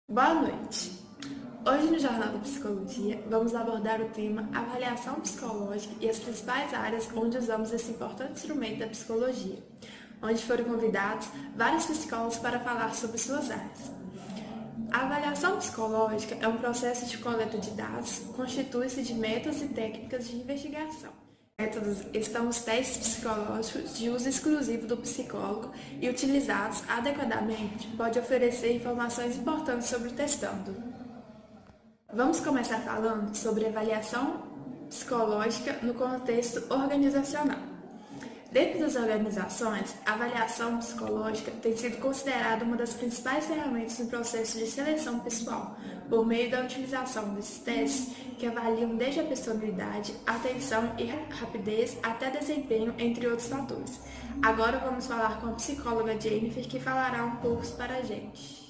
Boa noite! Hoje no Jornal da Psicologia vamos abordar o tema avaliação psicológica e as principais áreas onde usamos esse importante instrumento da psicologia, onde foram convidados vários psicólogos para falar sobre suas áreas. A avaliação psicológica é um processo de coleta de dados, constitui-se de métodos e técnicas de investigação. Métodos estão os testes psicológicos de uso exclusivo do psicólogo e utilizados adequadamente pode oferecer informações importantes sobre o testando. Vamos começar falando sobre avaliação psicológica no contexto organizacional. Dentro das organizações, a avaliação psicológica tem sido considerada uma das principais ferramentas no processo de seleção pessoal, por meio da utilização desses testes que avaliam desde a personalidade, atenção e rapidez até desempenho, entre outros fatores. Agora vamos falar com a psicóloga Jennifer, que falará um pouco para a gente.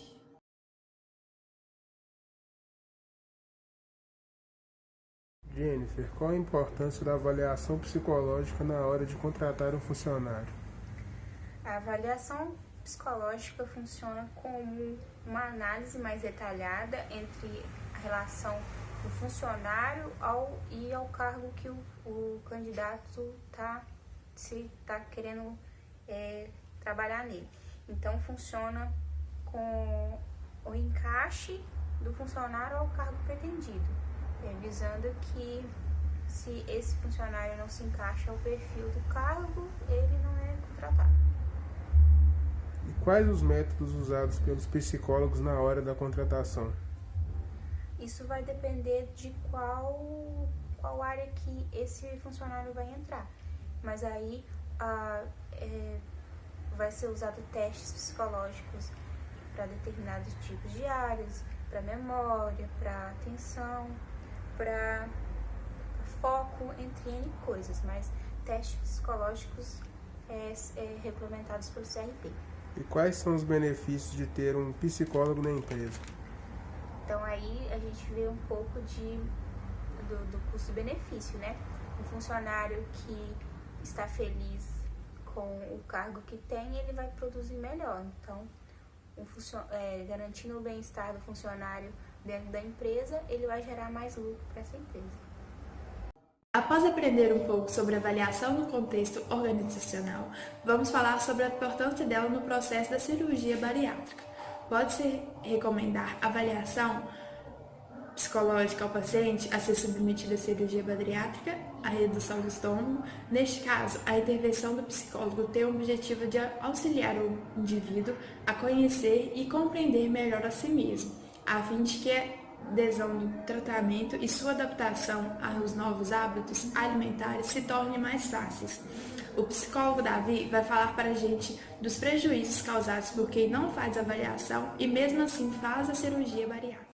Jennifer, qual a importância da avaliação psicológica na hora de contratar um funcionário? A avaliação psicológica funciona como uma análise mais detalhada entre a relação do funcionário e ao cargo que o candidato está querendo trabalhar nele. Então, funciona com o encaixe do funcionário ao cargo pretendido, visando que se esse funcionário não se encaixa ao perfil do cargo, ele não é contratado. E quais os métodos usados pelos psicólogos na hora da contratação? Isso vai depender de qual área que esse funcionário vai entrar. Mas aí vai ser usado testes psicológicos para determinados tipos de áreas, para memória, para atenção, para foco, entre N coisas, mas testes psicológicos regulamentados pelo CRP. E quais são os benefícios de ter um psicólogo na empresa? Então aí a gente vê um pouco do custo-benefício, né? Um funcionário que está feliz com o cargo que tem, ele vai produzir melhor. Então, garantindo o bem-estar do funcionário dentro da empresa, ele vai gerar mais lucro para essa empresa. Após aprender um pouco sobre avaliação no contexto organizacional, vamos falar sobre a importância dela no processo da cirurgia bariátrica. Pode-se recomendar avaliação psicológica ao paciente a ser submetido à cirurgia bariátrica, a redução do estômago. Neste caso, a intervenção do psicólogo tem o objetivo de auxiliar o indivíduo a conhecer e compreender melhor a si mesmo, a fim de que a adesão do tratamento e sua adaptação aos novos hábitos alimentares se tornem mais fáceis. O psicólogo Davi vai falar para a gente dos prejuízos causados por quem não faz avaliação e mesmo assim faz a cirurgia bariátrica.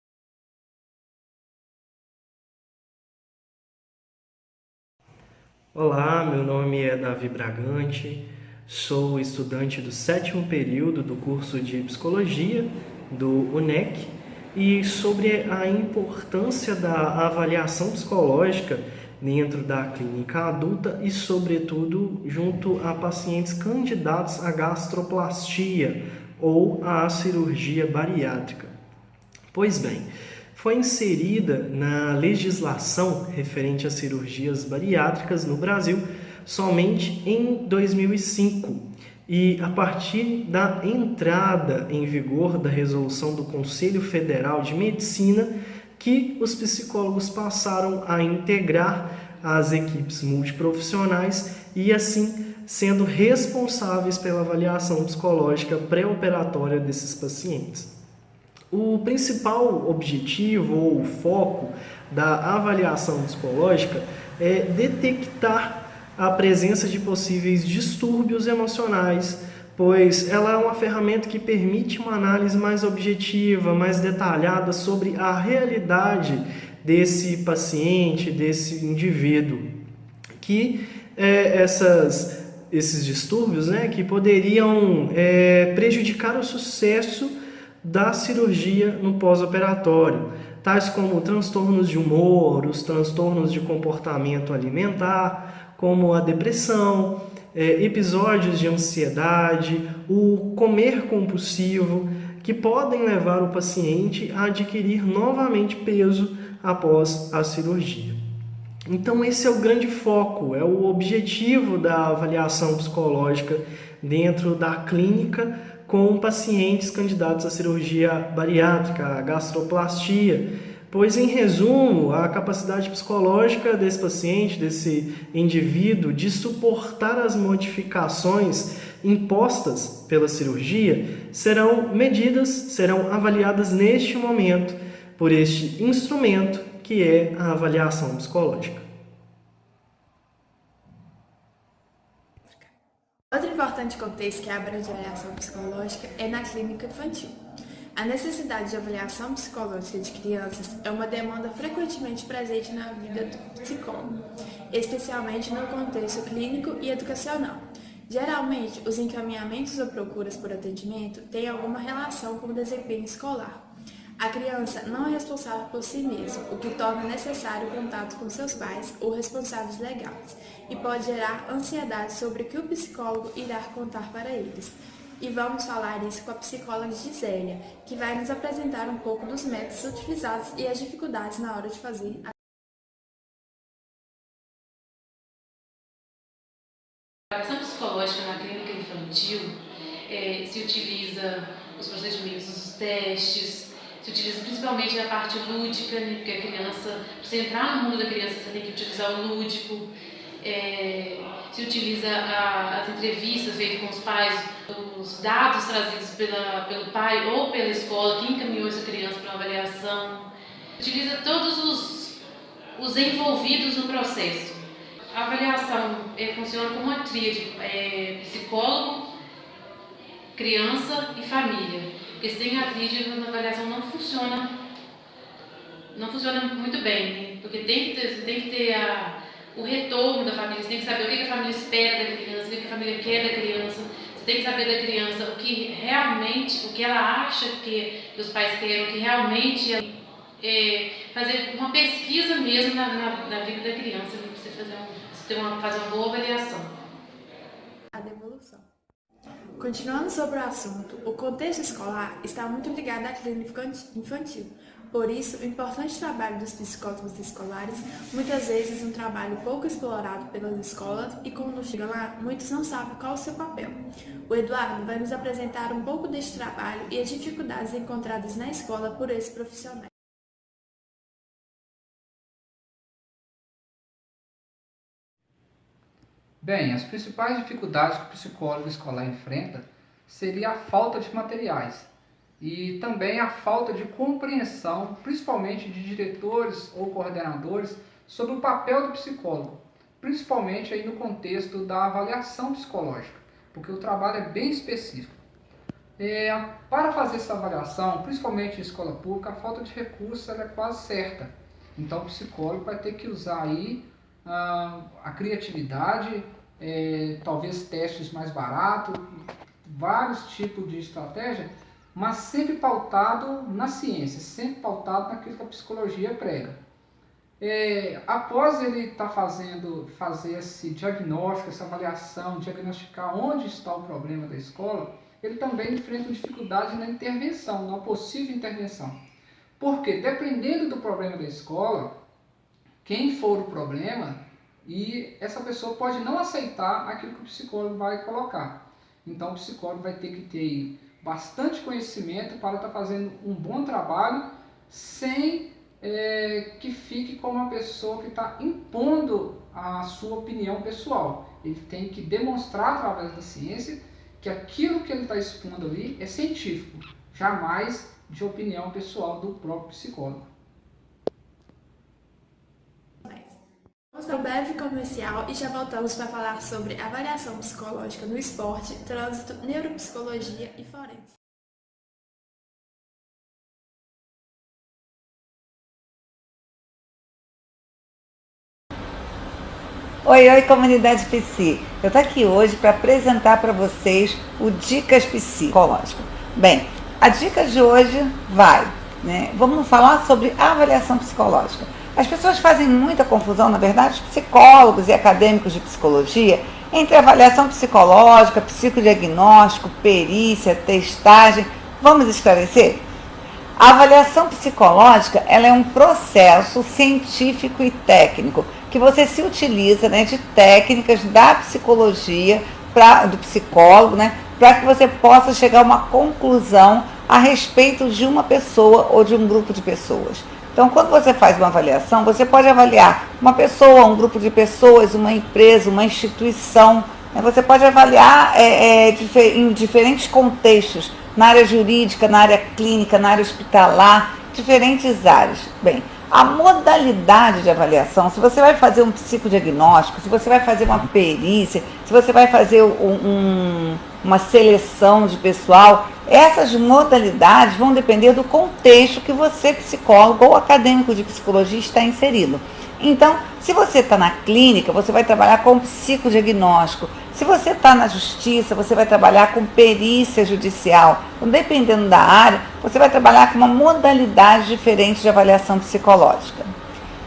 Olá, meu nome é Davi Bragante, sou estudante do 7º período do curso de Psicologia do UNEC e sobre a importância da avaliação psicológica dentro da clínica adulta e, sobretudo, junto a pacientes candidatos à gastroplastia ou à cirurgia bariátrica. Pois bem, foi inserida na legislação referente às cirurgias bariátricas no Brasil somente em 2005 e a partir da entrada em vigor da resolução do Conselho Federal de Medicina que os psicólogos passaram a integrar as equipes multiprofissionais e assim sendo responsáveis pela avaliação psicológica pré-operatória desses pacientes. O principal objetivo ou foco da avaliação psicológica é detectar a presença de possíveis distúrbios emocionais, pois ela é uma ferramenta que permite uma análise mais objetiva, mais detalhada sobre a realidade desse paciente, desse indivíduo, que esses distúrbios, que poderiam prejudicar o sucesso da cirurgia no pós-operatório, tais como transtornos de humor, os transtornos de comportamento alimentar, como a depressão, episódios de ansiedade, o comer compulsivo, que podem levar o paciente a adquirir novamente peso após a cirurgia. Então esse é o grande foco, é o objetivo da avaliação psicológica dentro da clínica com pacientes candidatos à cirurgia bariátrica, à gastroplastia, pois, em resumo, a capacidade psicológica desse paciente, desse indivíduo, de suportar as modificações impostas pela cirurgia, serão medidas, serão avaliadas neste momento por este instrumento que é a avaliação psicológica. Outro importante contexto que abrange a avaliação psicológica é na clínica infantil. A necessidade de avaliação psicológica de crianças é uma demanda frequentemente presente na vida do psicólogo, especialmente no contexto clínico e educacional. Geralmente, os encaminhamentos ou procuras por atendimento têm alguma relação com o desempenho escolar. A criança não é responsável por si mesma, o que torna necessário o contato com seus pais ou responsáveis legais, e pode gerar ansiedade sobre o que o psicólogo irá contar para eles. E vamos falar isso com a psicóloga Gisélia, que vai nos apresentar um pouco dos métodos utilizados e as dificuldades na hora de fazer a avaliação psicológica na clínica infantil se utiliza os procedimentos, os testes, se utiliza principalmente a parte lúdica, né, porque a criança, para você entrar no mundo da criança, você tem que utilizar o lúdico, se utiliza as entrevistas feitas com os pais, os dados trazidos pelo pai ou pela escola que encaminhou essa criança para uma avaliação, utiliza todos os envolvidos no processo. A avaliação funciona como uma tríade, psicólogo, criança e família. Porque sem a tríade, a avaliação não funciona muito bem, né? Porque você tem que ter o retorno da família, você tem que saber o que a família espera da criança, o que a família quer da criança, você tem que saber da criança o que ela acha que os pais querem, o que realmente fazer uma pesquisa mesmo na vida da criança, para você fazer uma boa avaliação. A devolução. Continuando sobre o assunto, o contexto escolar está muito ligado à clínica infantil. Por isso, o importante trabalho dos psicólogos escolares, muitas vezes um trabalho pouco explorado pelas escolas e quando chegam lá, muitos não sabem qual é o seu papel. O Eduardo vai nos apresentar um pouco deste trabalho e as dificuldades encontradas na escola por esses profissionais. Bem, as principais dificuldades que o psicólogo escolar enfrenta seria a falta de materiais e também a falta de compreensão, principalmente de diretores ou coordenadores, sobre o papel do psicólogo, principalmente aí no contexto da avaliação psicológica, porque o trabalho é bem específico. Para fazer essa avaliação, principalmente em escola pública, a falta de recursos ela é quase certa. Então o psicólogo vai ter que usar aí a criatividade, talvez testes mais baratos, vários tipos de estratégia, mas sempre pautado na ciência, sempre pautado naquilo que a psicologia prega. Após ele fazer esse diagnóstico, essa avaliação, diagnosticar onde está o problema da escola, ele também enfrenta dificuldade na intervenção, na possível intervenção. Porque dependendo do problema da escola, quem for o problema, e essa pessoa pode não aceitar aquilo que o psicólogo vai colocar. Então o psicólogo vai ter que ter bastante conhecimento para estar fazendo um bom trabalho sem que fique como uma pessoa que está impondo a sua opinião pessoal. Ele tem que demonstrar através da ciência que aquilo que ele está expondo ali é científico, jamais de opinião pessoal do próprio psicólogo. Vamos para um breve comercial e já voltamos para falar sobre avaliação psicológica no esporte, trânsito, neuropsicologia e forense. Oi, comunidade Psi. Eu estou aqui hoje para apresentar para vocês o Dicas Psicológico. Bem, a dica de hoje vamos falar sobre avaliação psicológica. As pessoas fazem muita confusão, na verdade, os psicólogos e acadêmicos de psicologia, entre avaliação psicológica, psicodiagnóstico, perícia, testagem. Vamos esclarecer? A avaliação psicológica, ela é um processo científico e técnico que você se utiliza, né, de técnicas da psicologia, do psicólogo, né, para que você possa chegar a uma conclusão a respeito de uma pessoa ou de um grupo de pessoas. Então, quando você faz uma avaliação, você pode avaliar uma pessoa, um grupo de pessoas, uma empresa, uma instituição. Né? Você pode avaliar em diferentes contextos, na área jurídica, na área clínica, na área hospitalar, diferentes áreas. Bem, a modalidade de avaliação, se você vai fazer um psicodiagnóstico, se você vai fazer uma perícia, se você vai fazer uma seleção de pessoal, essas modalidades vão depender do contexto que você, psicólogo ou acadêmico de psicologia, está inserido. Então, se você está na clínica, você vai trabalhar com psicodiagnóstico. Se você está na justiça, você vai trabalhar com perícia judicial. Então, dependendo da área, você vai trabalhar com uma modalidade diferente de avaliação psicológica.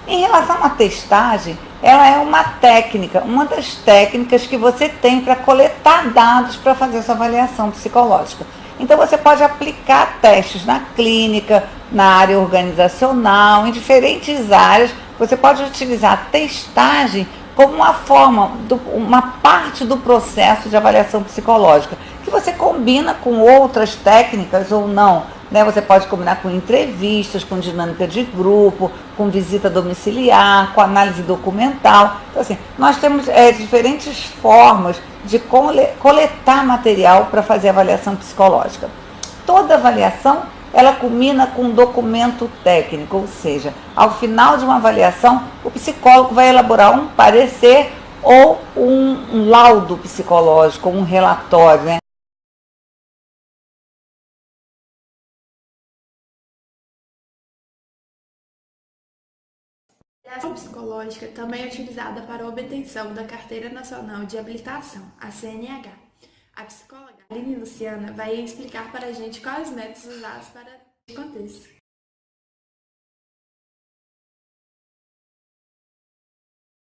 Em relação à testagem, ela é uma técnica, uma das técnicas que você tem para coletar dados para fazer sua avaliação psicológica. Então, você pode aplicar testes na clínica, na área organizacional, em diferentes áreas. Você pode utilizar a testagem como uma parte do processo de avaliação psicológica, que você combina com outras técnicas ou não. Né? Você pode combinar com entrevistas, com dinâmica de grupo, com visita domiciliar, com análise documental. Então, assim, nós temos diferentes formas de coletar material para fazer avaliação psicológica. Toda avaliação, ela culmina com um documento técnico, ou seja, ao final de uma avaliação, o psicólogo vai elaborar um parecer ou um laudo psicológico, um relatório, né? A avaliação psicológica também é utilizada para a obtenção da Carteira Nacional de Habilitação, a CNH. A psicóloga Aline Luciana vai explicar para a gente quais os métodos usados para esse contexto.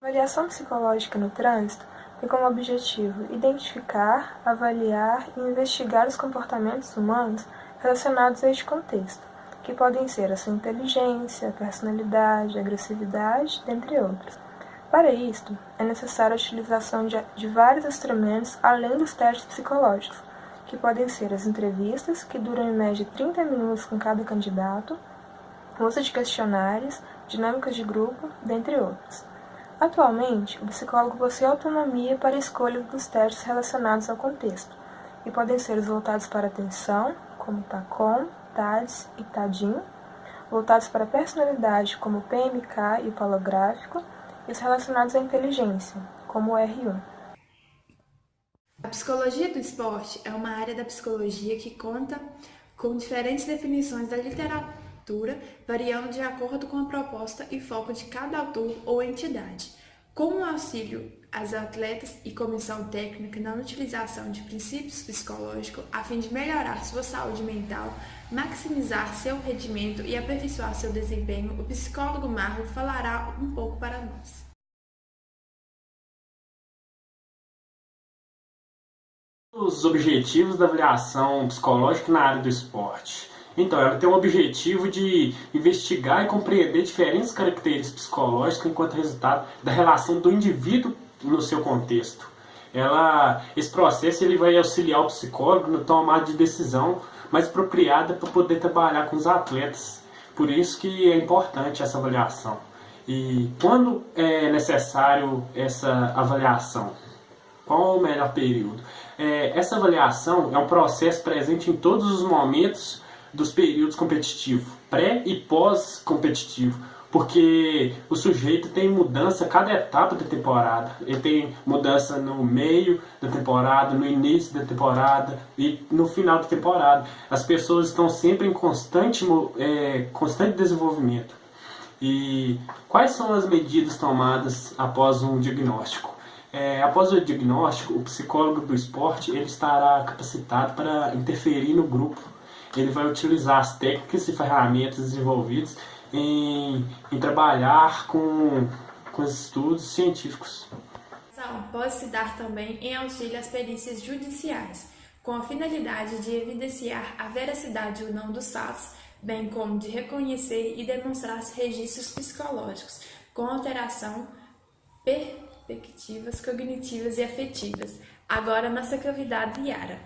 A avaliação psicológica no trânsito tem como objetivo identificar, avaliar e investigar os comportamentos humanos relacionados a este contexto, que podem ser a sua inteligência, personalidade, agressividade, dentre outros. Para isto, é necessária a utilização de vários instrumentos além dos testes psicológicos, que podem ser as entrevistas, que duram em média 30 minutos com cada candidato, o uso de questionários, dinâmicas de grupo, dentre outros. Atualmente, o psicólogo possui autonomia para a escolha dos testes relacionados ao contexto, e podem ser os voltados para a atenção, como TACOM, TADS e TADIM, voltados para a personalidade, como o PMK e o polográfico, e os relacionados à inteligência, como o R1. A psicologia do esporte é uma área da psicologia que conta com diferentes definições da literatura, variando de acordo com a proposta e foco de cada autor ou entidade. Como auxílio às atletas e comissão técnica na utilização de princípios psicológicos a fim de melhorar sua saúde mental, maximizar seu rendimento e aperfeiçoar seu desempenho, o psicólogo Marlon falará um pouco para nós. Os objetivos da avaliação psicológica na área do esporte. Então, ela tem o objetivo de investigar e compreender diferentes características psicológicas enquanto resultado da relação do indivíduo no seu contexto. Esse processo ele vai auxiliar o psicólogo no tomar de decisão mais apropriada para poder trabalhar com os atletas. Por isso que é importante essa avaliação. E quando é necessário essa avaliação? Qual o melhor período? Essa avaliação é um processo presente em todos os momentos dos períodos competitivos, pré e pós-competitivo, porque o sujeito tem mudança a cada etapa da temporada. Ele tem mudança no meio da temporada, no início da temporada e no final da temporada. As pessoas estão sempre em constante desenvolvimento. E quais são as medidas tomadas após um diagnóstico? Após o diagnóstico, o psicólogo do esporte ele estará capacitado para interferir no grupo. Ele vai utilizar as técnicas e ferramentas desenvolvidas em trabalhar com os estudos científicos. Pode se dar também em auxílio às perícias judiciais, com a finalidade de evidenciar a veracidade ou não dos fatos, bem como de reconhecer e demonstrar registros psicológicos com alteração perspectivas cognitivas e afetivas. Agora, nossa convidada Yara.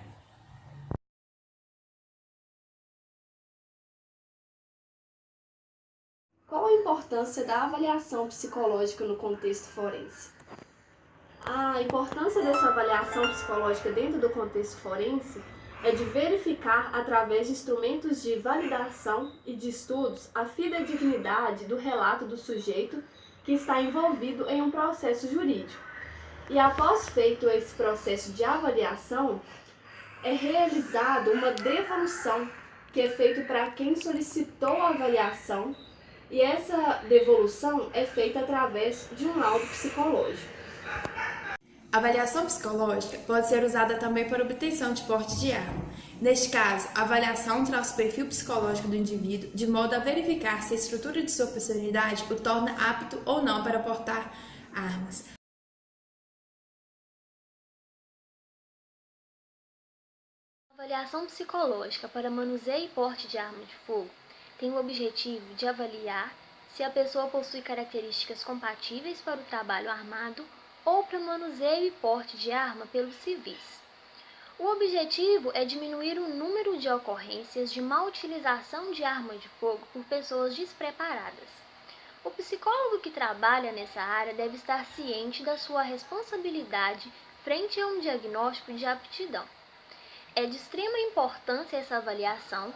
Qual a importância da avaliação psicológica no contexto forense? A importância dessa avaliação psicológica dentro do contexto forense é de verificar, através de instrumentos de validação e de estudos, a fidedignidade do relato do sujeito que está envolvido em um processo jurídico. E após feito esse processo de avaliação, é realizada uma devolução, que é feito para quem solicitou a avaliação, e essa devolução é feita através de um laudo psicológico. A avaliação psicológica pode ser usada também para obtenção de porte de arma. Neste caso, a avaliação traz o perfil psicológico do indivíduo de modo a verificar se a estrutura de sua personalidade o torna apto ou não para portar armas. A avaliação psicológica para manuseio e porte de arma de fogo tem o objetivo de avaliar se a pessoa possui características compatíveis para o trabalho armado ou para manuseio e porte de arma pelos civis. O objetivo é diminuir o número de ocorrências de má utilização de arma de fogo por pessoas despreparadas. O psicólogo que trabalha nessa área deve estar ciente da sua responsabilidade frente a um diagnóstico de aptidão. É de extrema importância essa avaliação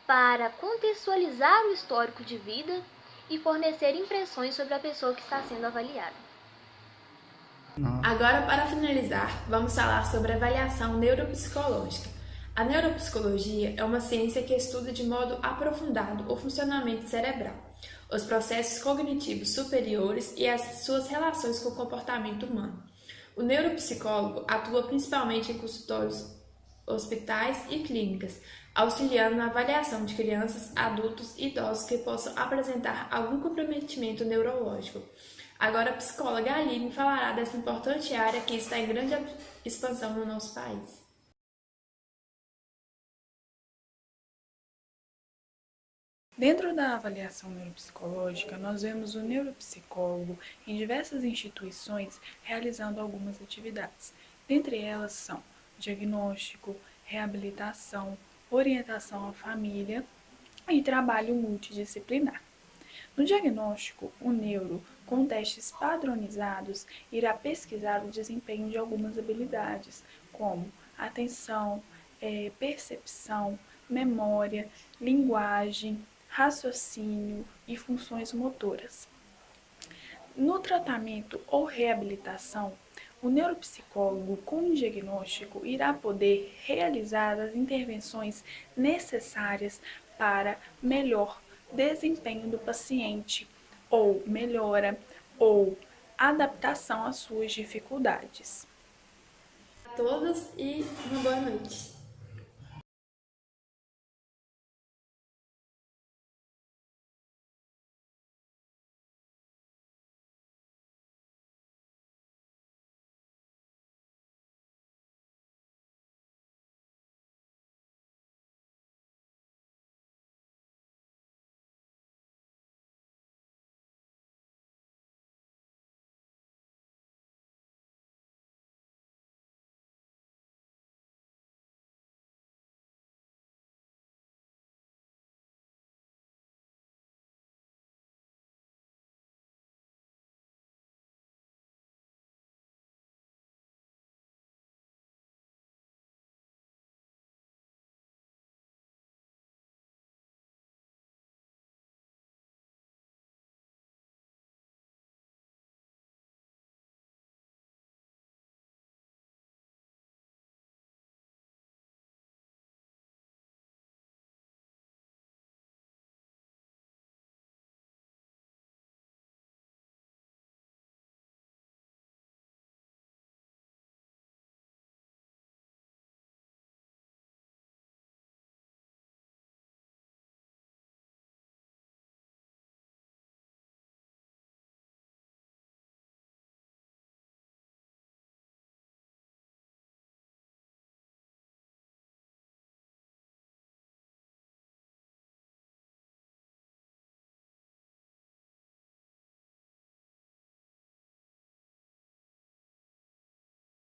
para contextualizar o histórico de vida e fornecer impressões sobre a pessoa que está sendo avaliada. Agora, para finalizar, vamos falar sobre a avaliação neuropsicológica. A neuropsicologia é uma ciência que estuda de modo aprofundado o funcionamento cerebral, os processos cognitivos superiores e as suas relações com o comportamento humano. O neuropsicólogo atua principalmente em consultórios, hospitais e clínicas, auxiliando na avaliação de crianças, adultos e idosos que possam apresentar algum comprometimento neurológico. Agora a psicóloga Aline falará dessa importante área que está em grande expansão no nosso país. Dentro da avaliação neuropsicológica, nós vemos o neuropsicólogo em diversas instituições realizando algumas atividades. Dentre elas são diagnóstico, reabilitação, orientação à família e trabalho multidisciplinar. No diagnóstico, o neuro, com testes padronizados, irá pesquisar o desempenho de algumas habilidades, como atenção, percepção, memória, linguagem, raciocínio e funções motoras. No tratamento ou reabilitação, o neuropsicólogo com diagnóstico irá poder realizar as intervenções necessárias para melhor desempenho do paciente, ou melhora, ou adaptação às suas dificuldades. A todos e uma boa noite.